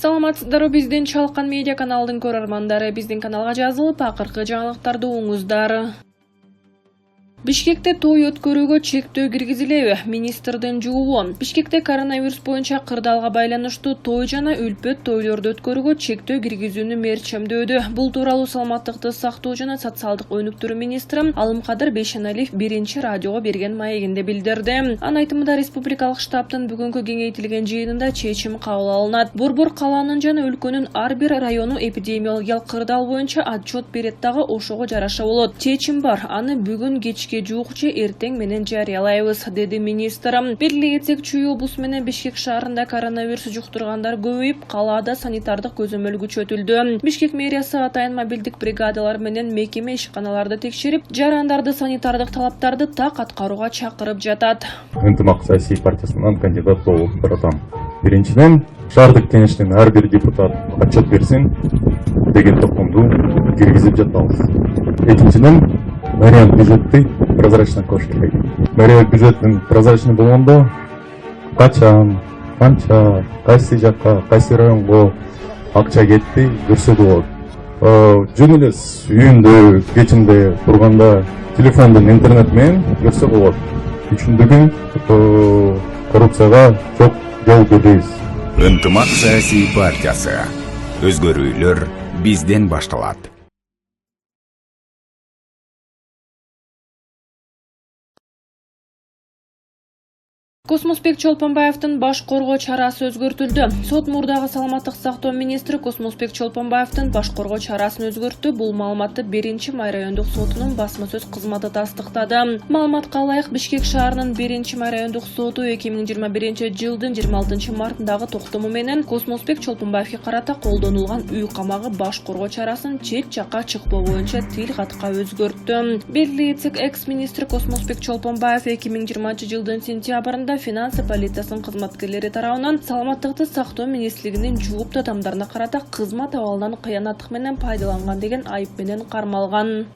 Саламатсыздарбы, биздин Чалкан медиа каналдын көрөрмандары. Биздин каналга жазылып, акыркы жаңылыктарды оңуңуздар. Бишкекте той өткөрүүгө чектөө киргизилеби? Министрдин жообу. Бишкекте коронавирус боюнча кырдаалга байланыштуу той жана үлпөт тойлорду өткөрүүгө чектөө киргизүүнү мерчемдөөдү. Бул тууралуу саламаттыкты сактоо жана социалдык өнүктүрүү министри Алымкадыр Бейшеналиев биринчи радиого берген маегинде билдирди. Анын айтымында республикалык штабтын бүгүнкү кеңейтилген жыйынында чечим кабыл алынат. Борбор калаанын жана өлкөнүн ар бир району эпидемиологиялык кырдаал боюнча отчет берет дагы ошого жараша болот. Чечим бар, аны бүгүн кечке жуукчу эртең менен жарыялайбыз, деди министр. Белгилей кетсек, Чүй облусу менен Бишкек шаарында коронавирус жуктургандар көбөйүп, калаада санитардык көзөмөл күчөтүлдү. Бишкек мэриясы атайын мобилдик бригадалар менен мекеме ишканаларды текшерип, жарандарды санитардык талаптарды так аткарууга чакырып жатат. Ынтымак саясий партиясынан кандидат болуп баратам. Биринчиден, шаардык кеңештин ар бир депутат отчет берсин деген токумду киргизип жатабыз. Экинчиден, мэрия бюджетти прозрачно кош керек. Мэрия бюджеттин прозрачный болгондо качан, канча, кайсы жакка, кайсы районго акча кетти көрсө болот. Жөн эле үйүндө, кечинде турганда телефондун интернет менен көрсө болот. Үчүндүгүн коррупцияга жок жол беребиз. Ынтымак саясий партиясы. Өзгөрүүлөр бизден башталат. Космосбек Чолпонбаевдин баш коргоо чарасы өзгөртүлдү. Сот мурдагы саламаттык сактоо министри Космосбек Чолпонбаевдин баш коргоо чарасын өзгөрттү. Бул маалыматты 1-май райондук сотунун басма сөз кызматы тастыктады. Маалыматка ылайык, Бишкек шаарынын 1-май райондук соту 2021-жылдын 26-мартындагы токтому менен Космосбек Чолпонбаевге карата колдонулган үй камагы баш коргоо чарасын чет жакка чыкпоо боюнча тил катка өзгөрттү. Белгилей кетсек, экс-министр Космосбек Чолпонбаев 2020-жылдын сентябрында финансы полициясынын кызматкерлери тарабынан саламаттыкты сактоо министрлигинин жооптуу адамдарына карата кызмат абалынан кыянаттык менен пайдаланган деген айып менен кармалган.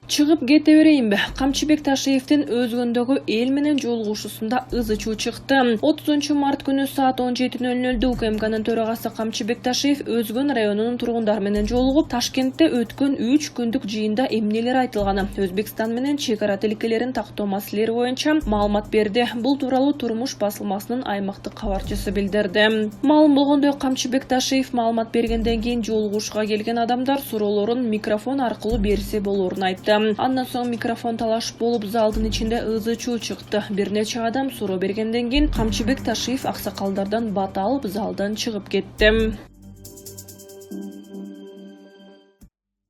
Чыгып кете берейинби? Камчыбек Ташиевдин Өзгөндөгү эл менен жолугушуусунда ызы-чуу чыкты. 30-март күнү саат 17:00 УКМКнын төрагасы Камчыбек Ташиев Өзгөн районунун тургундары менен жолугуп, Ташкентте өткөн 3 күндүк жыйында эмнелер айтылганы, Өзбекстан менен чек ара тилкелерин тактоо маселелери боюнча маалымат берди. Бул тууралуу Турмуш басылмасынын аймактык кабарчысы билдирди. Маалым болгондой, Камчыбек Ташиев маалымат бергенден кийин жолугушууга келген адамдар суроолорун микрофон аркылуу берсе болорун айтты. Андан соң микрофон талаш болуп, залдын ичинде ызы-чуу чыкты. Бир нече адам суроо бергенден кийин Камчыбек Ташиев аксакалдардан бата алып залдан чыгып кетти.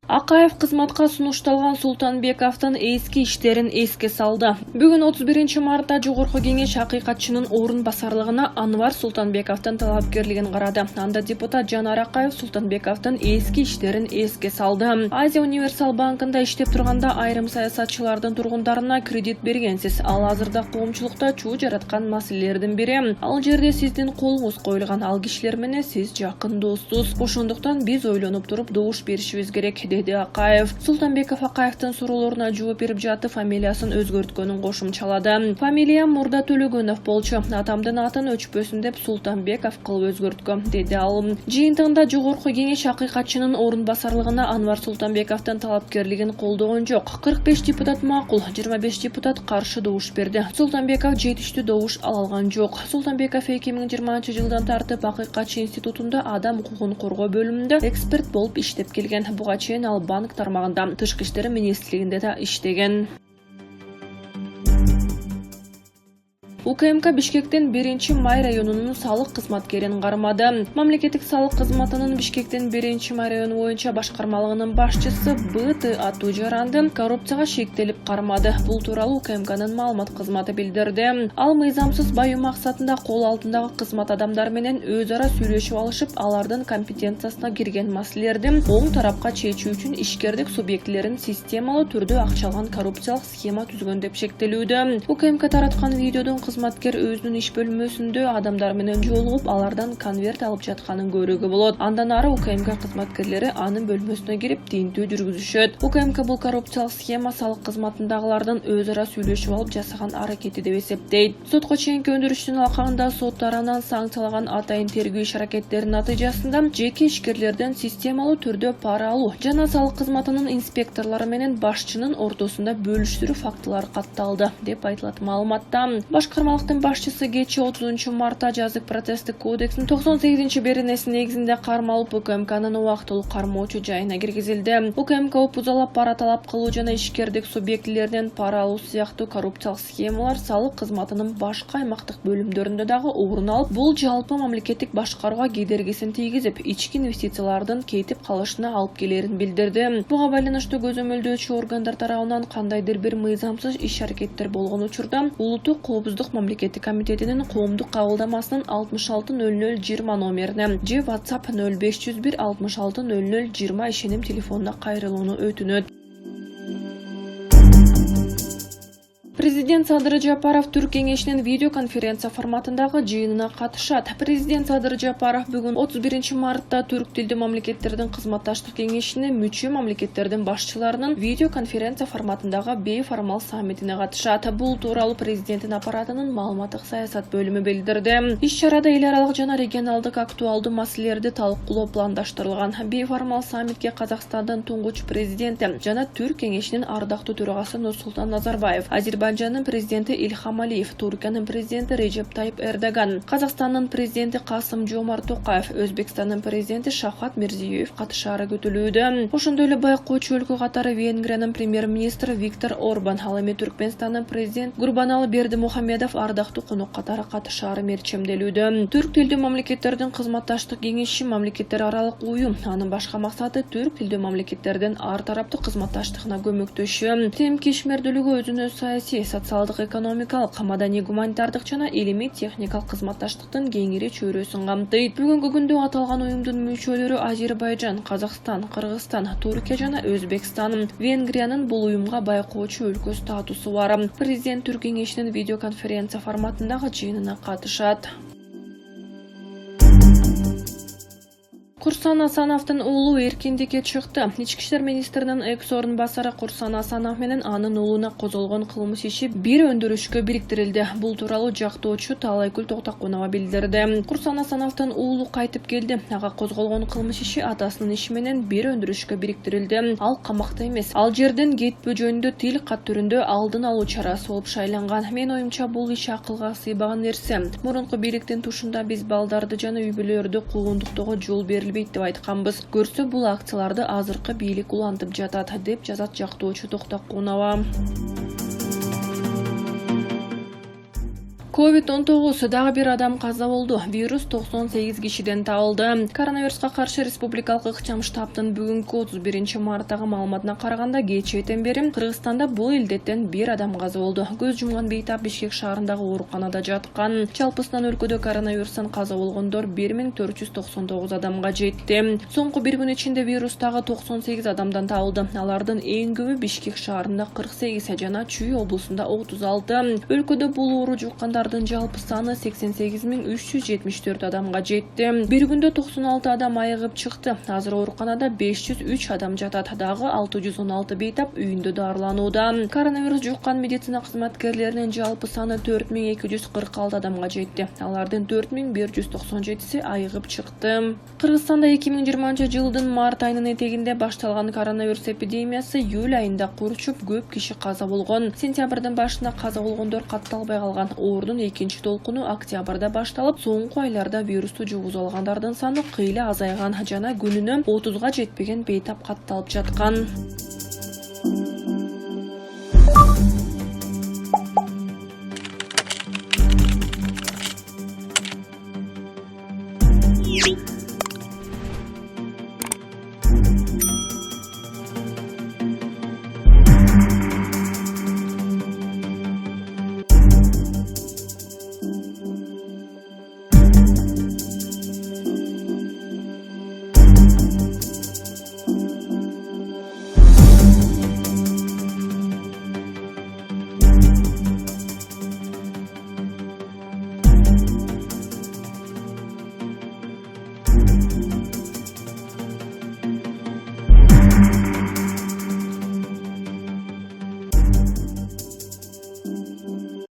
Акаев кызматка сунушталган Султанбековдун эски иштерин эске салды. Бүгүн 31-мартта Жогорку кеңеш акыйкатчынын орун басарлыгына Анвар Султанбековдун талапкерлигин карады. Анда депутат Жанар Акаев Султанбековдун эски иштерин эске салды. Азия Универсал банкында иштеп турганда айрым саясатчылардын тургундарына кредит бергенсиз. Ал азырда коомчулукта чуу жараткан маселелердин бири. Ал жерде сиздин колуңуз коюлган, ал кишилер менен сиз жакын доссуз. Ошондуктан биз ойлонуп туруп добуш беришибиз керек, деди Акаев. Султанбеков Акаевдин суроолоруна жооп берип жатып, фамилиясын өзгөрткөнүн кошумчалады. Фамилиям Мурда Төлөгөнов болчу. Атамдын атын өчпөсүн деп Султанбеков кылып өзгөрткөм, деди ал. Жыйынтыгында Жогорку кеңеш акыйкатчынын орун басарлыгына Анвар Султанбековдун талапкерлигин колдогон жок. 45 депутат макул, 25 депутат каршы добуш берди. Султанбеков жетиштүү добуш ала алган жок. Султанбеков 2020-жылдан тартып Акыйкатчы институтунда адам укугун коргоо бөлүмүндө эксперт болуп иштеп келген. Буга чейин ал банк тармагында Тышкы иштер министрлигинде да иштеген. УКМК Бишкектен 1-май районунун салык кызматкерин кармады. Мамлекеттик салык кызматынын Бишкектен 1-май району боюнча башкармалыгынын башчысы БТ Атуу Жаранды коррупцияга шектелип кармады. Бул тууралуу УКМКнын маалымат кызматы билдирди. Ал мыйзамсыз баюу максатында кол алтындагы кызмат адамдары менен өз ара сүйлөшүп алышып, алардын компетенциясына кирген маселелерди оң тарапка чечүү үчүн ишкердик субъектилерин системалуу түрдө акча алган коррупциялык схема түзгөн деп шектелүүдө. УКМК тараткан видеодон кызматкер өзүнүн иш бөлмөсүндө адамдар менен жолугуп, алардан конверт алып жатканын көрүүгө болот. Андан ары УКМК кызматкерлери анын бөлмөсүнө кирип тинтүү жүргүзүшөт. УКМК бул коррупциялык схема салык кызматындагылардын өз ара сүйлөшүп алып жасаган аракети деп эсептейт. Сотко чейинки өндүрүштүн алкагында сот тарабынан санкциялаган атайын тергөө иш-аракеттеринин натыйжасында жеке ишкерлерден системалуу түрдө пара алуу жана салык кызматынын инспекторлору менен башчынын ортосунда бөлүштүрүү фактылары катталды деп айтылат маалыматта. Башкармалыктын башчысы кечээ 30 мартта жазык процесстик кодекстин 98-беренеси негизинде кармалып УКМКнын убактылуу кармоочу жайына киргизилди. УКМК опузалап пара талап кылуу жана ишкердик субъектилерден пара алуу сыяктуу коррупциялык схемалар салык кызматынын башка аймактык бөлүмдөрүндө дагы орун алып, бул жалпы мамлекеттик башкарууга кедергисин тийгизип, ички инвестициялардын кетип калышына алып келерин билдирди. Буга байланыштуу көзөмөлдөөчү органдар тарабынан кандайдыр бир мыйзамсыз иш-аракеттер болгон учурда Улуттук Коопсуздук мамлекеттик комитетинин коомдук кабылдамасынын 660020 номерине же WhatsApp 0501 660020 ишеним телефонуна кайрылууну өтүнөт. Президент Садыр Жапаров Түрк кеңешинин видеоконференция форматындагы жыйынына катышат. Президент Садыр Жапаров бүгүн 31 мартта түрк тилдүү мамлекеттердин кызматташтык кеңешине мүчө мамлекеттердин башчыларынын видеоконференция форматындагы бейформал саммитине катышат. Бул тууралуу президенттин аппаратынын маалыматтык саясат бөлүмү билдирди. Иш-чарада эл аралык жана регионалдык актуалдуу маселелерди талкуулоо пландаштырылган. Бейформал саммитке Казакстандын туңгуч президенти жана түрк кеңешинин ардактуу төрагасы Нурсултан Назарбаев, Азербайджандын президенти Ильхам Алиев, Туркиянын президенти Режеп Тайип Эрдоган, Казакстандын президенти Касым Жомарт Токаев, Өзбекстандын президенти Шавкат Мирзиёев катышаары күтүлүүдө. Ошондой эле байкоочу өлкө катары Венгриянын премьер-министри Виктор Орбан, ал эми Түркмөнстандын президенти Гурбаналы Бердимухамедов ардактуу конок катары катышаары мерчемделүүдө. Түрк тилдүү мамлекеттердин кызматташтык кеңеши мамлекеттер аралык уюм. Анын башка максаты түрк тилдүү мамлекеттердин ар тараптуу кызматташтыгына көмөктөшүү. Темки ишмердүүлүгү өзүнө саясий, социалдык, экономикалык, маданий, гуманитардык жана илимий техникалык кызматташтыктын кеңири чөйрөсүн камтыйт. Бүгүнкү күндө аталган уюмдун мүчөлөрү Азербайджан, Казакстан, Кыргызстан, Туркия жана Өзбекстан. Венгриянын бул уюмга байкоочу өлкө статусу бар. Президент Түрк кеңешинин видеоконференция форматындагы жыйынына катышат. Курсан Асановдун уулу эркиндикке чыкты. Ички иштер министринин экс орун басары Курсан Асанов менен анын уулуна козголгон кылмыш иши бир өндүрүшкө бириктирилди. Бул тууралуу жактоочу Таалайгүл Токтокунова билдирди. Курсан Асановдун уулу кайтып келди. Ага козголгон кылмыш иши атасынын иши менен бир өндүрүшкө бириктирилди. Ал камакта эмес. Ал жерден кетпөө жөнүндө тил кат түрүндө алдын алуу чарасы болуп шайланган. Мен оюмча бул иш акылга сыйбаган нерсе. Мурунку бийликтин тушунда биз балдарды жана үй бүлөлөрдү куугунтуктоого жол берилбейт деп айтканбыз. Көрсө бул акцияларды азыркы бийлик улантып жатат, деп жазат жактоочу Токтокунова. COVID-19 дагы бир адам каза болду. Вирус 98 кишиден табылды. Коронавируска каршы республикалык ыкчам штабтын бүгүнкү 31 марттагы маалыматына караганда кечээден бери Кыргызстанда бул илдеттен бир адам каза болду. Көз жумган бейтап Бишкек шаарындагы ооруканада жаткан. Жалпысынан өлкөдө коронавирустан каза болгондор 1499 адамга жетти. Соңку бир күн ичинде вирустагы 98 адамдан табылды. Алардын эң көбү Бишкек шаарында 48 жана Чүй облусунда 36. Өлкөдө бул оору жуккандар жалпы саны 88.374 адамга жетти. Бир күндө 96 адам айыгып чыкты. Азыр ооруканада 503 адам жатат. Дагы 616 бейтап үйүндө дарыланууда. Коронавирус жуккан медицина кызматкерлеринин жалпы саны 4246 адамга жетти. Алардын 4197си айыгып чыкты. Кыргызстанда 2020 жылдын март айынын этегинде башталган коронавирус эпидемиясы июль айында курчуп, көп киши каза болгон. Сентябрдын башында каза болгондор катталбай калган. Оордун экинчи толкуну октябрда башталып, соңку айларда вирусту жугузуп алгандардын саны кыйла азайган жана күнүнө 30га жетпеген бейтап катталып жаткан.